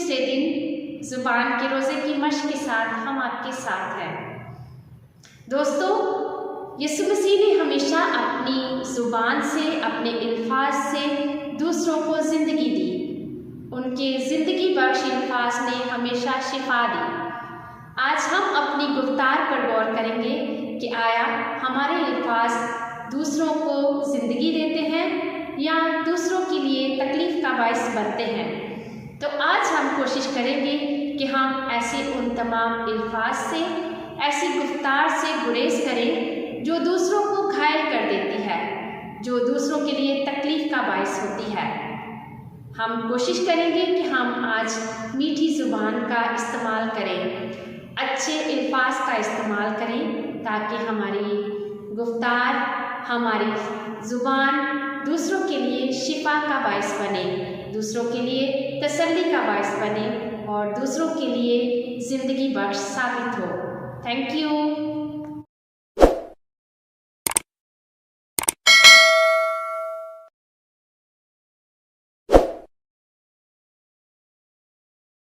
दूसरे दिन ज़ुबान के रोज़े की मश्क के साथ हम आपके साथ हैं। दोस्तों, यीशु मसीह ने हमेशा अपनी ज़ुबान से, अपने अल्फाज से दूसरों को ज़िंदगी दी। उनके ज़िंदगी बख्श अल्फाज ने हमेशा शिफा दी। आज हम अपनी गुफ्तार पर गौर करेंगे कि आया हमारे अल्फाज दूसरों को ज़िंदगी देते हैं या दूसरों के लिए तकलीफ़ का बायस बनते हैं। तो आज हम कोशिश करेंगे कि हम ऐसे उन तमाम अल्फाज से, ऐसी गुफ्तार से गुरेज करें जो दूसरों को घायल कर देती है, जो दूसरों के लिए तकलीफ़ का बायस होती है। हम कोशिश करेंगे कि हम आज मीठी ज़ुबान का इस्तेमाल करें, अच्छे अल्फाज का इस्तेमाल करें, ताकि हमारी गुफ्तार, हमारी ज़ुबान दूसरों के लिए शिफा का बायस बने, दूसरों के लिए तसल्ली का बायस बने और दूसरों के लिए ज़िंदगी बख्श साबित हो। Thank you.